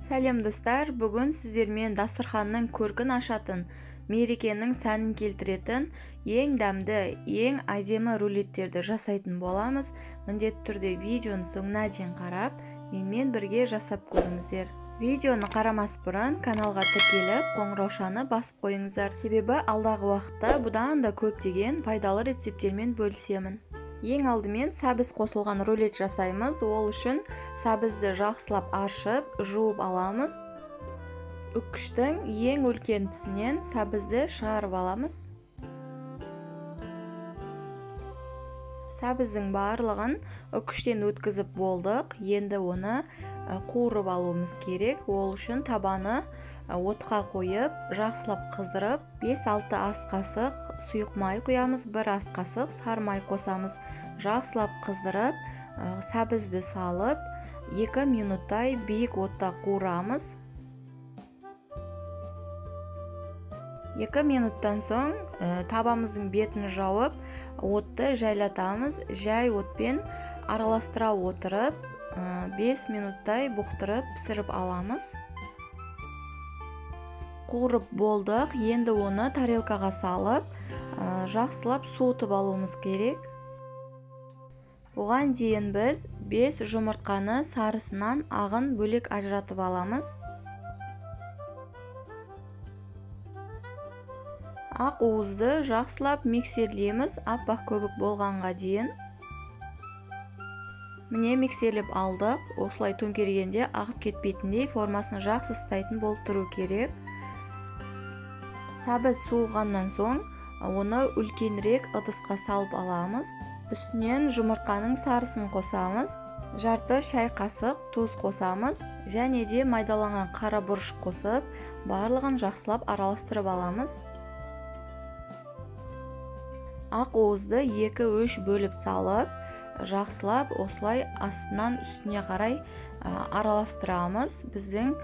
Сәлем достар, бүгін сіздермен дастарханның көркін ашатын, мерекенің сәнін келтіретін, ең дәмді, ең әдемі рулеттерді жасайтын боламыз. Міндетті түрде видеоны соңына дейін қарап, менімен бірге жасап көріңіздер. Видеоны қарамас бұрын каналға тіркеліп, қоңыраушаны басып қойыңыздар. Себебі алдағы уақытта бұдан да көптеген пайдалы рецепттермен бөлісемін. Ең алдымен сәбіз қосылған рулет жасаймыз. Ол үшін сәбізді жақсылап аршып, жуып аламыз. Үккіштің ең үлкен тісінен сәбізді шығарып аламыз. Сәбіздің барлығын үккіштен өткізіп болдық. Енді оны қуырып алуымыз керек. Ол үшін табаны отқа қойып, жақсылап қыздырып, 5-6 ас қасық сұйық май құямыз, 1 ас қасық сары май қосамыз. Жақсылап қыздырып, сәбізді салып, 2 минуттай биік отта қуырамыз. 2 минуттан соң табамыздың бетін жауып, отты жайлатамыз. Жай отпен араластыра отырып, 5 минуттай бұқтырып пісіріп аламыз. Қуырып болдық. Енді оны тарелкаға салып, жақсылап суытып алуымыз керек. Оған дейін біз 5 жұмыртқаны сарысынан ағын бөлек ажыратып аламыз. Ақ уызды жақсылап миксерлейміз, аппақ көбік болғанға дейін. Міне миксерлеп алдық. Осылай төңкергенде ағып кетпейтіндей формасын жақсы ұстайтын болып тұру керек. Сәбіз суығаннан соң оны үлкенірек ыдысқа салып аламыз. Үстінен жұмыртқаның сарысын қосамыз. Жарты шай қасық тұз қосамыз. Және де майдаланған қара бұрыш қосып, барлығын жақсылап араластырып аламыз. Ақ уызды 2-3 бөліп салып, жақсылап осылай астынан үстіне қарай араластырамыз. Біздің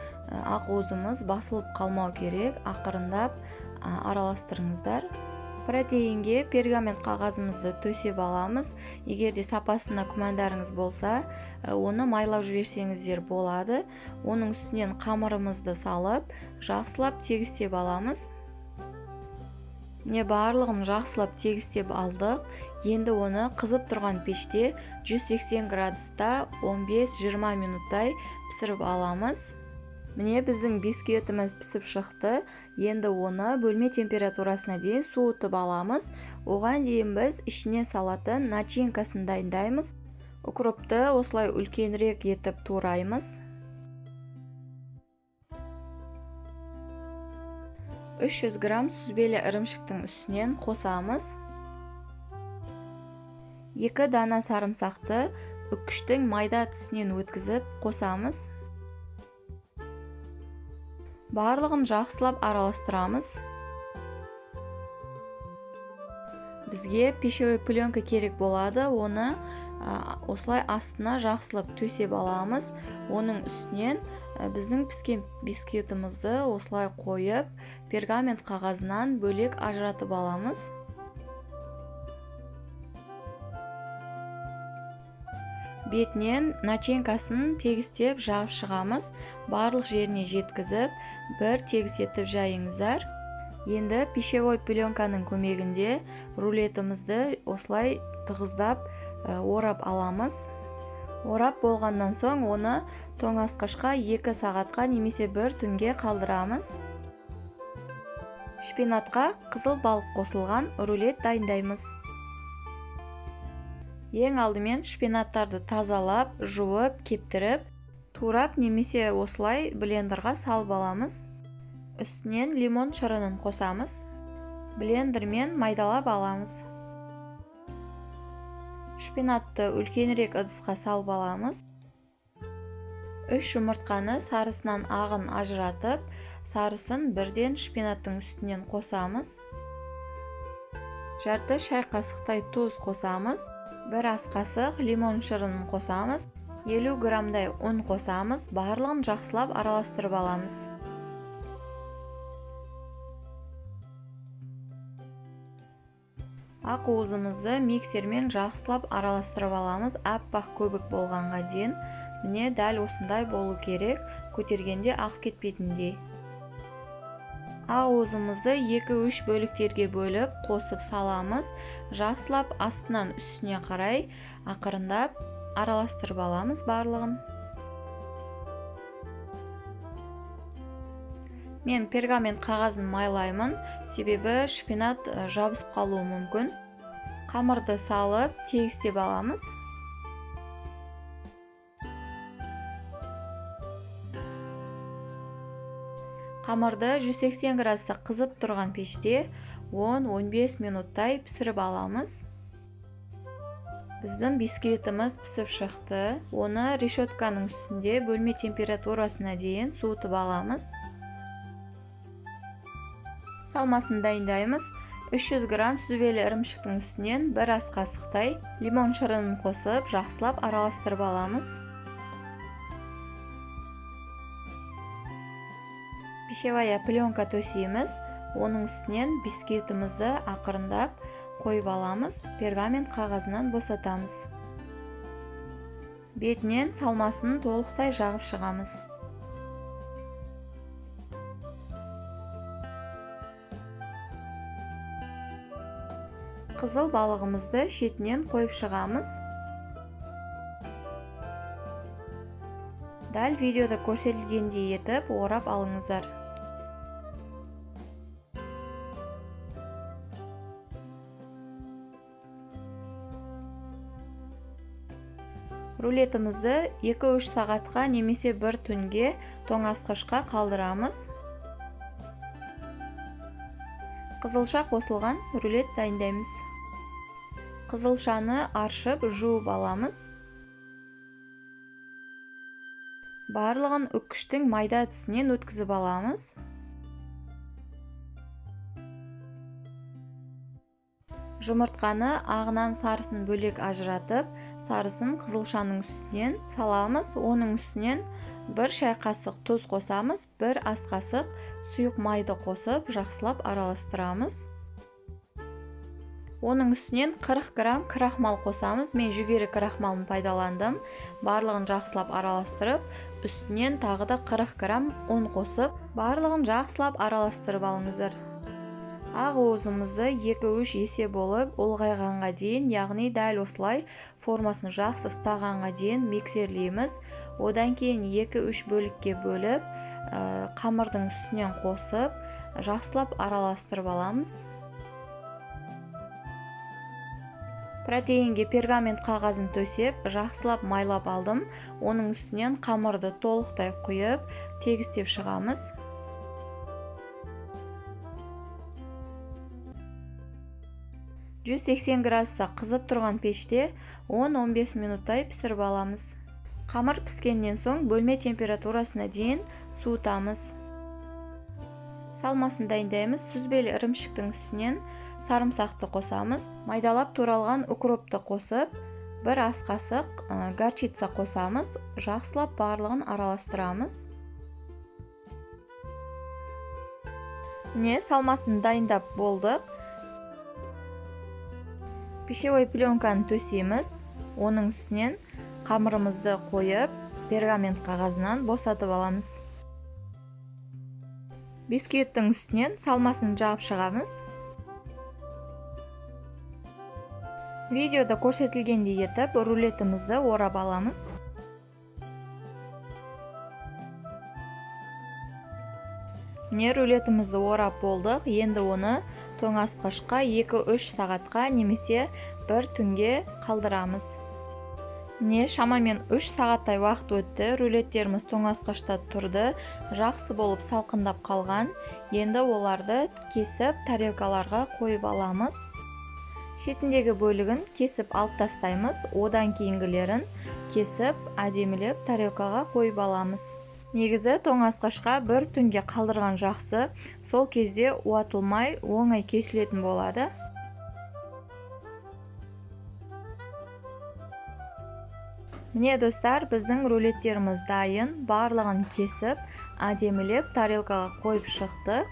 ақ уызымыз басылып қалмау керек. Ақырындап араластырыңыздар. Протеинге пергамент қағазымызды төсеп аламыз. Егер де сапасына күмәндарыңыз болса, оны майлап жіберсеңіздер болады. Оның үстінен қамырымызды салып, жақсылап тегістеп аламыз. Міне барлығын жақсылап тегістеп алдық. Енді оны қызып тұрған пеште 180 градуста 15-20 минуттай пісіріп аламыз. Міне біздің бисквитіміз пісіп шықты. Енді оны бөлме температурасына дейін суытып аламыз. Оған дейін біз ішіне салатын начинкасын дайындаймыз. Укропты осылай үлкенірек етіп тураймыз. 300 грамм сүзбелі ірімшіктің үстінен қосамыз. 2 дана сарымсақты үккіштің майда тісінен өткізіп қосамыз. Барлығын жақсылап араластырамыз. Бізге пищевой пленка керек болады. Оны осылай астына жақсылап төсеп аламыз. Оның үстінен біздің піскен бисквитімізді осылай қойып, пергамент қағазынан бөлек ажыратып аламыз. Бетінен начинкасын тегістеп жағып шығамыз. Барлық жеріне жеткізіп, бір тегістетіп жайыңыздар. Енді пищевой пленканың көмегінде рулетімізді осылай тығыздап орап аламыз. Орап болғаннан соң оны тоңазытқышқа 2 сағатқа немесе 1 түнге қалдырамыз. Шпинатқа қызыл балық қосылған рулет дайындаймыз. Ең алдымен шпинаттарды тазалап, жуып, кептіріп, турап немесе осылай блендерға салып аламыз. Үстінен лимон шырынын қосамыз. Блендермен майдалап аламыз. Шпинатты үлкенірек ыдысқа салып аламыз. 3 жұмыртқаны сарысынан ағын ажыратып, сарысын бірден шпинаттың үстінен қосамыз. Жарты шай қасықтай тұз қосамыз. 1 ас қасық лимон шырынын қосамыз. 50 граммдай ұн қосамыз. Барлығын жақсылап араластырып аламыз. Ақ уызымызды миксермен жақсылап араластырып аламыз. Аппақ көбік болғанға дейін. Міне дәл осындай болу керек. көтергенде ағып кетпейтіндей. Ақуызымызды 2-3 бөліктерге бөліп қосып саламыз. Жақсылап астынан үстіне қарай ақырындап араластырып аламыз барлығын. Мен пергамент қағазын майлаймын, себебі шпинат жабысып қалуы мүмкін. Қамырды салып, тегістеп аламыз. Қамырды 180 градуста қызып тұрған пеште 10-15 минуттай пісіріп аламыз. Біздің бисквитіміз пісіп шықты. Оны решетканың үстінде бөлме температурасына дейін суытып аламыз. Салмасын дайындаймыз. 300 грамм сүзбелі ірімшіктің үстінен бір ас қасықтай лимон шырынын қосып, жақсылап араластырып аламыз. Пищевая пленка төсейміз. Оның үстінен бисквитімізді ақырындап қойып аламыз. Пергамент қағазынан босатамыз. Бетінен салмасын толықтай жағып шығамыз. Қызыл балығымызды шетінен қойып шығамыз. Дәл видеода көрсетілгендей етіп орап алыңыздар. Рулетімізді 2-3 сағатқа немесе бір түнге тоңазытқышқа қалдырамыз. Қызылша қосылған рулет дайындаймыз. Қызылшаны аршып, жуып аламыз. Барлығын үккіштің майда тісінен өткізіп аламыз. Жұмыртқаны ағынан сарысын бөлек ажыратып, сарысын қызылшаның үстінен саламыз. Оның үстінен бір шай қасық тұз қосамыз, бір ас қасық сұйық майды қосып, жақсылап араластырамыз. Оның үстінен 40 грамм крахмал қосамыз. Мен жүгері крахмалын пайдаландым. Барлығын жақсылап араластырып, үстінен тағы да 40 грамм ұн қосып, барлығын жақсылап араластырып алыңыздар. Ақуызымызды 2-3 есе болып ұлғайғанға дейін, яғни дәл осылай формасын жақсы ұстағанға дейін миксерлейміз. Одан кейін 2-3 бөлікке бөліп, қамырдың үстінен қосып, жақсылап араластырып аламыз. Протеинге пергамент қағазын төсеп, жақсылап майлап алдым. Оның үстінен қамырды толықтай құйып, тегістеп шығамыз. «180 градуста қызып тұрған пеште 10-15 минуттай пісіріп аламыз. Қамыр піскеннен соң бөлме температурасына дейін суытамыз. Салмасын дайындаймыз. Сүзбелі ірімшіктің үстінен сарымсақты қосамыз. Майдалап туралған укропты қосып, бір ас қасық горчица қосамыз. Жақсылап барлығын араластырамыз. Міне, салмасын дайындап болдық. Пищевой пленканы төсейміз. Оның үстінен қамырымызды қойып, пергамент қағазынан босатып аламыз. Бисквиттің үстінен салмасын жағып шығамыз. Видеода көрсетілгендей етіп, рулетімізді орап аламыз. Міне, рулетімізді орап болдық. Енді оны тоңазытқышқа 2-3 сағатқа немесе бір түнге қалдырамыз. Міне, шамамен 3 сағаттай уақыт өтті. Рулеттеріміз тоңазытқышта тұрды. Жақсы болып салқындап қалған. Енді оларды кесіп, тарелкаларға қойып аламыз. Шетіндегі бөлігін кесіп алып тастаймыз. Одан кейінгілерін кесіп, әдемілеп тарелкаға қойып аламыз. Негізі тоңазытқышқа бір түнге қалдырған жақсы. Сол кезде уатылмай, оңай кесілетін болады. Міне достар, біздің рулеттеріміз дайын. Барлығын кесіп, әдемілеп тарелкаға қойып шықтық.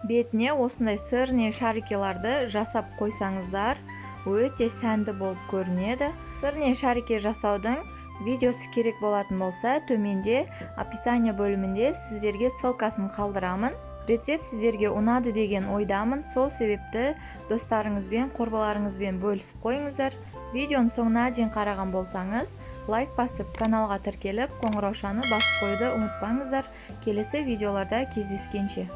Бетіне осындай сырный шарикеларды жасап қойсаңыздар, өте сәнді болып көрінеді. Сырный шарике жасаудың видеосы керек болатын болса, төменде описание бөлімінде сіздерге ссылкасын қалдырамын. Рецепт сіздерге ұнады деген ойдамын, сол себепті достарыңызбен, құрбыларыңызбен бөлісіп қойыңыздар. Видеоның соңына дейін қараған болсаңыз, лайк басып, каналға тіркеліп, қоңыраушаны басып қоюды ұмытпаңыздар. Келесі видеоларда кездескенше.